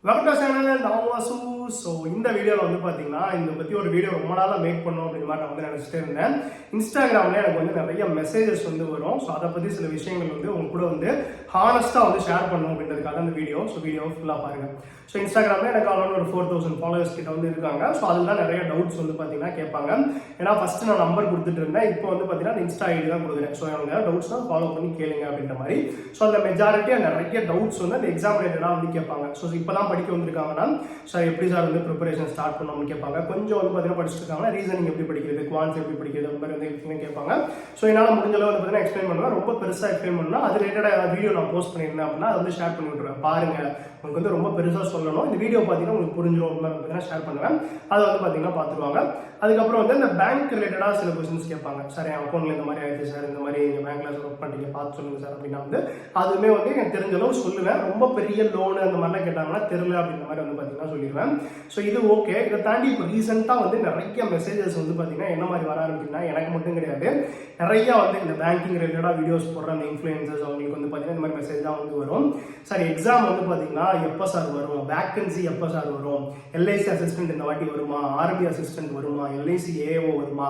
Welcome to channel நான் Vasu. So இந்த வீடியோவில் வந்து பார்த்தீங்கன்னா இதை பற்றி ஒரு வீடியோ ரொம்ப நாளாக மேக் பண்ணணும் அப்படின்ற மாதிரி நான் வந்து நினச்சிட்டே இருந்தேன். இன்ஸ்டாகிராமில் எனக்கு வந்து நிறைய மெசேஜஸ் வந்து வரும். ஸோ அதை பற்றி சில விஷயங்கள் வந்து உங்க கூட வந்து ஹானஸ்ட்டாக வந்து ஷேர் பண்ணணும் அப்படின்றதுக்காக அந்த வீடியோ. ஸோ வீடியோ ஃபுல்லாக பாருங்கள். ஸோ இன்ஸ்டாகிராமில் எனக்கு ஆல்ரெடி ஒரு 4000 ஃபாலோவர்ஸ் கிட்ட வந்து இருக்காங்க. ஸோ அதெல்லாம் நிறைய டவுட்ஸ் வந்து பார்த்தீங்கன்னா கேட்பாங்க. ஏன்னா ஃபஸ்ட்டு நான் நம்பர் கொடுத்துட்டு இருந்தேன். இப்போ வந்து பார்த்தீங்கன்னா இன்ஸ்டா ஐடி தான் கொடுக்குறேன். ஸோ அவங்க டவுட்ஸ் தான் ஃபாலோ பண்ணி கேளுங்க அப்படின்ற மாதிரி. ஸோ அந்த மெஜாரிட்டியாக நிறைய டவுட்ஸ் வந்து அந்த எக்ஸாம் ரிலேட்டடாக வந்து கேட்பாங்க. ஸோ இப்போ தான் படிக்க வந்திருக்காங்கன்னா சார் எப்படி சார் வந்து ப்ரிப்பரேஷன் ஸ்டார்ட் பண்ணணும்னு கேட்பாங்க. கொஞ்சம் வந்து பார்த்தீங்கன்னா படிச்சிருக்காங்க, ரீசனிங் எப்படி படிக்கிறது, குவான்ஸ் எப்படி படிக்கிறது, அந்த மாதிரி வந்து கேட்பாங்க. ஸோ என்னால் முடிஞ்ச அளவு வந்து பார்த்தீங்கன்னா எக்ஸ்பிளைன் பண்ணுவேன். ரொம்ப பெருசாக எக்ஸ்பிளைன் பண்ணால் அது ரிலேட்டடாக வீடியோ நான் போஸ்ட் பண்ணியிருந்தேன் அப்படின்னா அதை வந்து ஷேர் பண்ணி விட்டுருவேன். பாருங்க, உங்களுக்கு வந்து ரொம்ப பெருசாக சொல்லணும், இந்த வீடியோ பார்த்தீங்கன்னா உங்களுக்கு புரிஞ்சிடும் பார்த்தீங்கன்னா ஷேர் பண்ணுவேன். அதை வந்து பார்த்தீங்கன்னா பார்த்துருவாங்க. அதுக்கப்புறம் வந்து இந்த பேங்க் ரிலேட்டடாக சில கொஸ்டின்ஸ் கேட்பாங்க. சார் என் அக்கௌண்ட்டில் இந்த மாதிரி ஆயிடுச்சு சார், இந்த மாதிரி எங்கள் பேங்க்கில் ஒர்க் பண்ணிட்டீங்க பார்த்து சொல்லுங்கள் சார் அப்படின்னா வந்து அதுவுமே வந்து எனக்கு தெரிஞ்ச அளவு சொல்லுவேன். ரொம்ப பெரிய லோனு அந்த மாதிரிலாம் கேட்டாங்கன்னா தெரியல அப்படின்ற மாதிரி வந்து பார்த்தீங்கன்னா சொல்லிடுவேன். ஸோ இது ஓகே. இதை தாண்டி இப்போ ரீசெண்டாக வந்து நிறைய மெசேஜஸ் வந்து பார்த்தீங்கன்னா என்ன மாதிரி வர ஆரம்பிக்குன்னா, எனக்கு மட்டும் கிடையாது, நிறையா வந்து இந்த பேங்கிங் ரிலேட்டடாக வீடியோஸ் போடுற அந்த இன்ஃப்ளூயன்சர்ஸ் அவங்களுக்கு வந்து பார்த்தீங்கன்னா இந்த மாதிரி மெசேஜ் தான் வந்து வரும். சார் எக்ஸாம் வந்து பார்த்தீங்கன்னா எப்போ சார் வரும், வேக்கன்சி எப்போ சார் வரும், எல்ஐசி அசிஸ்டன்ட் இந்த வாட்டி வருமா, ஆர்பி அசிஸ்டன்ட் வருமா, எல்ஐசி ஏஓ வருமா,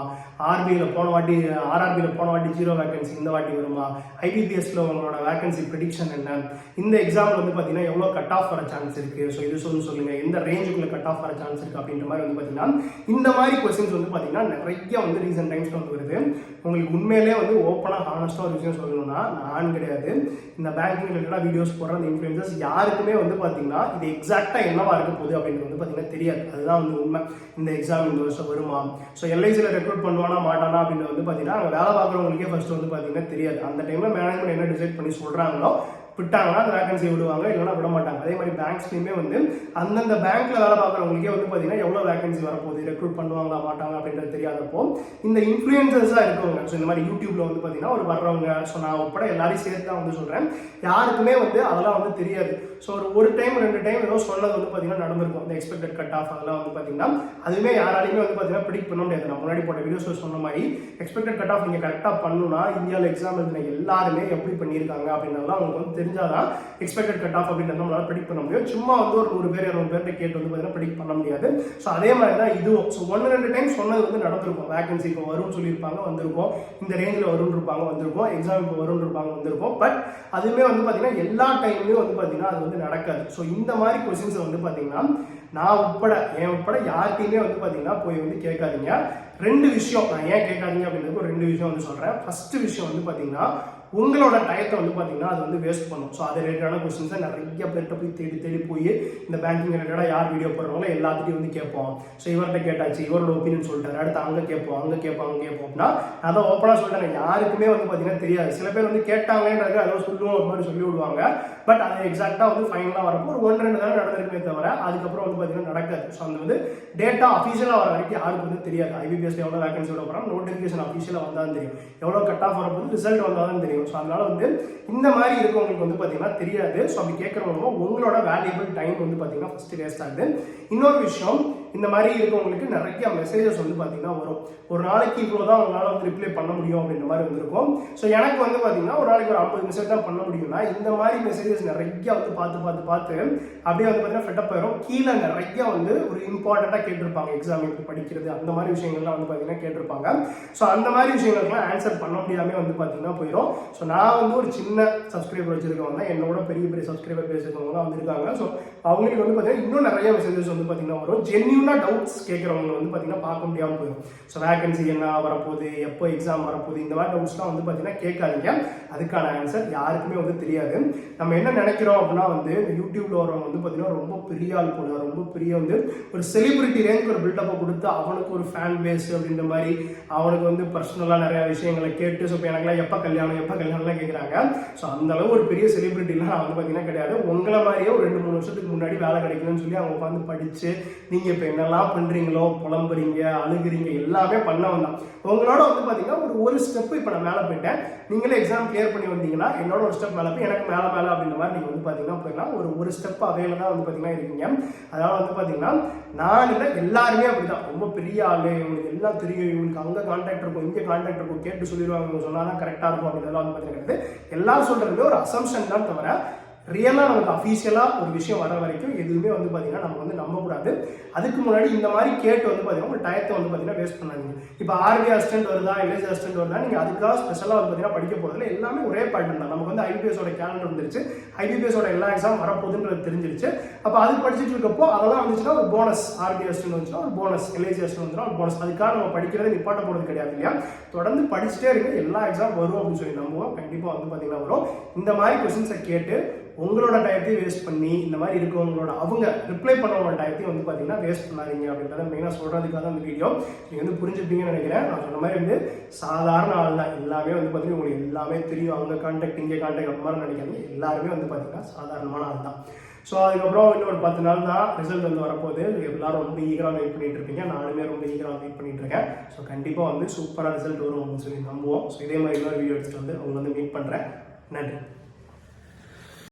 ஆர்பியில் போன வாட்டி ஆர்ஆர்பியில் போன வாட்டி 0 வேகன்சி இந்த வாட்டி வருமா, ஐபிபிஎஸ்ல உங்களோட வேகன்சி ப்ரெடிக்ஷன் என்ன, இந்த எக்ஸாமில் வந்து பார்த்தீங்கன்னா எவ்வளோ கட் ஆஃப் வர சான்ஸ் இருக்குது, ஸோ இது சொல்லுங்கள், எந்த ரேஞ்சுக்குள்ளே கட் ஆஃப் வர சான்ஸ் இருக்குது அப்படின்ற மாதிரி வந்து பார்த்தீங்கன்னா இந்த மாதிரி கொஸ்டின்ஸ் வந்து பார்த்தீங்கன்னா நிறைய வந்து ரீசன்ட் டைம்ஸில் வந்து வருது. உங்களுக்கு உண்மையிலே வந்து ஓப்பனாக ஹானஸ்ட்டாக ஒரு விஷயம் சொல்லணும்னா, நான் கிடையாது, இந்த பேங்கிங் ரிலேட்டடாக வீடியோஸ் போடுற அந்த இன்ஃப்ளூயன்சர்ஸ் யாருக்குமே வந்து பார்த்தீங்கன்னா இது எக்ஸாக்டாக என்னவா இருக்க போகுது அப்படின்றது வந்து பார்த்தீங்கன்னா தெரியாது. அதுதான் வந்து உண்மை. இந்த எக்ஸாம் இந்த வருஷம் வருமா, ஸோ எல்ஐசியில் ரெக்ரூட் பண்ணுவானா மாட்டானா அப்படின்னு வந்து பார்த்தீங்கன்னா அங்கே வேலை பார்க்குறவங்களுக்கே ஃபர்ஸ்ட் வந்து பார்த்தீங்கன்னா தெரியாது. அந்த டைமில் மேனேஜ்மெண்ட் என்ன டிசைட் பண்ணி சொல்கிறாங்களோ விட்டாங்கன்னா அந்த வேகன்சி விடுவாங்க, இல்லைன்னா விட மாட்டாங்க. அதே மாதிரி பேங்க்ஸ்லையுமே வந்து அந்தந்த பேங்க்ல வேலை பார்க்குறவங்களுக்கே வந்து பார்த்தீங்கன்னா எவ்வளோ வேகன்சி வரப்போகுது, ரெக்ரூட் பண்ணுவாங்களா மாட்டாங்க அப்படின்றது தெரியாதப்போ இந்த இன்ஃப்ளூயன்சர்ஸாக இருக்கவங்க, ஸோ இந்த மாதிரி யூடியூப்ல வந்து பார்த்தீங்கன்னா ஒரு வர்றவங்க, ஸோ நான் உட்பட எல்லாரையும் சேர்த்து தான் வந்து சொல்கிறேன், யாருக்குமே வந்து அதெல்லாம் வந்து தெரியாது. ஸோ ஒரு டைம் 2 டைம் ஏதோ சொன்னது வந்து பார்த்தீங்கன்னா நடந்திருக்கும். இந்த எக்ஸ்பெக்டட் கட் ஆஃப் அதெல்லாம் வந்து பார்த்தீங்கன்னா அதுவுமே யாராலையுமே வந்து பார்த்தீங்கன்னா ப்ரிடிக்ட் பண்ண முடியாது. நான் முன்னாடி போட்ட வீடியோஸில் சொன்ன மாதிரி எக்ஸ்பெக்டட் கட் ஆஃப் நீங்கள் கரெக்டாக பண்ணணும்னா இந்தியாவில் எக்ஸாம் எழுதின எல்லாருமே எப்படி பண்ணியிருக்காங்க அப்படின்றதெல்லாம் அவங்களுக்கு வந்து தெரிஞ்சாதான் எக்ஸ்பெக்டட் கட் ஆஃப் அப்படின்றத நம்மளால ப்ரெடிக்ட் பண்ண முடியும். சும்மா வந்து ஒரு 100 பேர் 200 பேர்கிட்ட கேட்டு வந்து பார்த்தீங்கன்னா ப்ரெடிக்ட் பண்ண முடியாது. ஸோ அதே மாதிரி தான் இதுவும். ஸோ 1-2 டைம் சொன்னது வந்து நடந்திருக்கும். வேகன்சி இப்போ வரும்னு சொல்லியிருப்பாங்க, வந்திருக்கும். இந்த ரேஞ்சில் வரும்னு இருப்பாங்க, வந்திருக்கும். எக்ஸாம் இப்போ வரும்னு இருப்பாங்க, வந்திருக்கும். பட் அதுவுமே வந்து பார்த்தீங்கன்னா எல்லா டைம்லையும் வந்து பார்த்தீங்கன்னா அது வந்து நடக்காது. ஸோ இந்த மாதிரி கொஸ்டின்ஸை வந்து பார்த்தீங்கன்னா நான் உட்பட யார்கிட்டையுமே வந்து பார்த்தீங்கன்னா போய் வந்து கேட்காதீங்க. 2 விஷயம் நான் ஏன் கேட்காதீங்க அப்படின்றதுக்கு ஒரு 2 விஷயம் வந்து சொல்கிறேன். ஃபர்ஸ்ட் விஷயம் வந்து பார்த்தீங்கன்னா உங்களோட டயத்தை வந்து பார்த்தீங்கன்னா அது வந்து வேஸ்ட் பண்ணும். ஸோ அது ரிலேட்டடான கொஸ்டின்ஸை நிறைய பேர்கிட்ட போய் தேடி போய் இந்த பேங்கிங் ரிலேட்டடாக யார் வீடியோ போடுறவங்களோ எல்லாத்துட்டையும் வந்து கேட்போம். ஸோ இவர்கிட்ட கேட்டாச்சு, இவரோட ஒப்பீனியன் சொல்லிட்டாரு, அடுத்து அங்கே கேட்போம் அப்படின்னா அதை ஓப்பனாக சொல்லிட்டாங்க. யாருக்குமே வந்து பார்த்தீங்கன்னா தெரியாது. சில பேர் வந்து கேட்டாங்கன்றது அதை சொல்லுவோம் ஒரு மாதிரி சொல்லி விடுவாங்க. பட் அது எக்ஸாக்டாக வந்து ஃபைனலாக வரப்போ ஒரு 1-2 தடவை நடந்திருக்குமே தவிர அதுக்கப்புறம் வந்து பார்த்தீங்கன்னா நடக்காது. ஸோ அந்த வந்து டேட்டா அஃபீஷியலாக வர வரைக்கும் யாருக்கு வந்து தெரியாது. ஐபிபிஎஸ்ல எவ்வளோ வேகன்சி விட போகிறோம், நோட்டிஃபிகேஷன் அஃபீஷியலாக வந்தால் தெரியும், எவ்வளோ கட் ஆஃப் வரப்போது ரிசல்ட் வந்தால் தான் தெரியும். ஸோ அதனால வந்து இந்த மாதிரி இருக்கவங்களுக்கு வந்து பார்த்தீங்கன்னா தெரியாது. ஸோ அப்படி கேட்குறவங்க உங்களோட வேல்யூபிள் டைம் வந்து பார்த்தீங்கன்னா ஃபர்ஸ்ட் வேஸ்ட் ஆகுது. இன்னொரு விஷயம், இந்த மாதிரி இருக்கவங்களுக்கு நிறைய மெசேஜஸ் வந்து பார்த்தீங்கன்னா வரும். ஒரு நாளைக்கு இவ்வளோ தான் உங்களால் வந்து ரிப்ளை பண்ண முடியும் அப்படின்ற மாதிரி வந்திருக்கும். ஸோ எனக்கு வந்து பார்த்தீங்கன்னா ஒரு நாளைக்கு ஒரு 50 மெசேஜ் தான் பண்ண முடியும்னா இந்த மாதிரி மெசேஜஸ் நிறைய வந்து பார்த்து அப்படியே வந்து பார்த்தீங்கன்னா ஃபெட்டப் ஆயிரும். கீழே நிறைய வந்து ஒரு இம்பார்ட்டண்ட்டாக கேட்டிருப்பாங்க, எக்ஸாம் எப்படி படிக்கிறது அந்த மாதிரி விஷயங்கள்லாம் வந்து பார்த்தீங்கன்னா கேட்டிருப்பாங்க. ஸோ அந்த மாதிரி விஷயங்களுக்குலாம் ஆன்சர் பண்ண முடியாமல் வந்து பார்த்தீங்கன்னா போயிடும். ஸோ நான் வந்து ஒரு சின்ன சப்ஸ்கிரைபர் வச்சிருக்கவங்க தான், என்னோட பெரிய சப்ஸ்கிரைபர் பேசுறவங்க தான் வந்திருக்காங்க. ஸோ அவங்களுக்கு வந்து பார்த்தீங்கன்னா இன்னும் நிறைய மெசேஜஸ் வந்து பார்த்தீங்கன்னா வரும். ஜென்யூனாக டவுட்ஸ் கேட்குறவங்க வந்து பார்த்தீங்கன்னா பார்க்க முடியாமல் போயிடும். ஸோ வேகன்சி என்ன வரப்போகுது, எப்போ எக்ஸாம் வரப்போகுது, இந்த மாதிரி டவுட்ஸ்லாம் வந்து பார்த்தீங்கன்னா கேட்காதீங்க. அதுக்கான ஆன்சர் யாருக்குமே வந்து தெரியாது. நம்ம என்ன நினைக்கிறோம் அப்படின்னா வந்து யூடியூப்ல வரவங்க வந்து பார்த்தீங்கன்னா ரொம்ப பெரிய ஆள் போல, ரொம்ப பெரிய வந்து ஒரு செலிபிரிட்டி ரேஞ்சுக்கு ஒரு பில்டப்பை கொடுத்து அவனுக்கு ஒரு ஃபேன் பேஸ் அப்படின்ற மாதிரி அவனுக்கு வந்து பர்சனலாக நிறைய விஷயங்களை கேட்டு ஸோ இப்போ எனக்குலாம் எப்போ கல்யாணம்லாம் கேட்குறாங்க. ஸோ அந்த அளவு ஒரு பெரிய செலிபிரிட்டிலாம் நான் வந்து பார்த்தீங்கன்னா கிடையாது. உங்களை மாதிரியே ஒரு 2-3 வருஷத்துக்கு முன்னாடி வேலை கிடைக்கணும்னு சொல்லி அவங்க உட்காந்து படித்து நீங்கள் இப்போ என்னெல்லாம் பண்ணுறீங்களோ, புலம்புறீங்க, அழுகுறீங்க, எல்லாமே பண்ணவன் தான். உங்களோட வந்து பார்த்தீங்கன்னா ஒரு ஸ்டெப் இப்போ நான் மேலே போயிட்டேன். நீங்களே எக்ஸாம் கிளியர் பண்ணி வந்தீங்கன்னா என்னோட ஒரு ஸ்டெப் மேலே போய் எனக்கு மேலே அப்படின்ற மாதிரி நீங்கள் வந்து பார்த்தீங்கன்னா போயிடலாம். ஒரு ஸ்டெப் அவையில தான் வந்து பார்த்தீங்கன்னா இருக்கீங்க. அதாவது வந்து பார்த்தீங்கன்னா நான் இல்லை, எல்லாருமே அப்படிதான். ரொம்ப பெரிய ஆளு, இவங்களுக்கு எல்லாம் தெரியும், இவங்களுக்கு அங்கே கான்டாக்ட் இருக்கும், இங்கே கான்டாக்ட் இருக்கும், கேட்டு சொல்லிடுவாங்க, இவங்க சொன்னால் தான் கரெக்டாக இருக்கும் அப்படின்றதெல்லாம் வந்து பார்த்தீங்கன்னா எல்லாரும் சொல்கிறது ஒரு அசம்ஷன் தான் தவிர ரியலாக நமக்கு அஃபீஷியலாக ஒரு விஷயம் வர வரைக்கும் எதுவுமே வந்து பார்த்தீங்கன்னா நம்ம வந்து நம்பக்கூடாது. அதுக்கு முன்னாடி இந்த மாதிரி கேட்டு வந்து பார்த்தீங்கன்னா உங்கள் டயத்தை வந்து பார்த்தீங்கன்னா வேஸ்ட் பண்ணாதீங்க. இப்போ ஆர்மி அசிஸ்டன்ட் வருதா, எல்ஐசி அசிஸ்டன்ட் வருதா, நீங்கள் அதுக்காக ஸ்பெஷலாக வந்து பார்த்தீங்கன்னா படிக்க போகிறதுல எல்லாமே ஒரே பேட்டர்ன் தான். நமக்கு வந்து ஐபிபிஎஸோட கேலண்டர் வந்துருச்சு, ஐபிபிஎஸோட எல்லா எக்ஸாம் வரப்போகுதுன்றது தெரிஞ்சிருச்சு. அப்போ அது படிச்சுட்டு இருக்கப்போ அதெல்லாம் வந்துச்சுன்னா ஒரு போனஸ், ஆர்மி அசிஸ்டன்ட் வந்துச்சுன்னா ஒரு போனஸ், எல்ஐசி அசிஸ்டன்ட் வந்துச்சுன்னா ஒரு போனஸ். அதுக்காக நம்ம படிக்கிறத நிப்பாட்ட போகிறது கிடையாது இல்லையா. தொடர்ந்து படிச்சுட்டே இருங்க, எல்லா எக்ஸாம் வரும் அப்படின்னு சொல்லி நம்புவோம். கண்டிப்பாக வந்து பார்த்தீங்கன்னா வரும். இந்த மாதிரி கொஸ்டின்ஸை கேட்டு உங்களோட டயத்தையும் வேஸ்ட் பண்ணி இந்த மாதிரி இருக்கவங்களோட அவங்க ரிப்ளை பண்ணவங்களோட டயத்தையும் வந்து பார்த்தீங்கன்னா வேஸ்ட் பண்ணாதீங்க அப்படின்றத மெயினாக சொல்கிறதுக்காக தான் இந்த வீடியோ. நீங்கள் வந்து புரிஞ்சுப்பீங்கன்னு நினைக்கிறேன். நான் சொன்ன மாதிரி வந்து சாதாரண ஆள் தான், எல்லாமே வந்து பார்த்தீங்கன்னா உங்களுக்கு எல்லாமே தெரியும், அவங்க கான்டாக்ட் இங்கே கான்டாக்ட் அந்த மாதிரி நினைக்காதீங்க. எல்லாருமே வந்து பார்த்தீங்கன்னா சாதாரணமான ஆள் தான். ஸோ அதுக்கப்புறம் இன்னொரு 10 நாள் தான் ரிசல்ட் வந்து வரப்போகுது. எல்லாரும் ரொம்ப ஈகராக வெயிட் பண்ணிட்டு இருப்பீங்க, நானுமே ரொம்ப ஈகராக வெயிட் பண்ணிட்டு இருக்கேன். ஸோ கண்டிப்பாக வந்து சூப்பராக ரிசல்ட் வரும் அப்படின்னு சொல்லி நம்புவோம். ஸோ இதே மாதிரி இன்னொரு வீடியோ எடுத்துகிட்டு வந்து அவங்க வந்து மீட் பண்ணுறேன். நன்றி.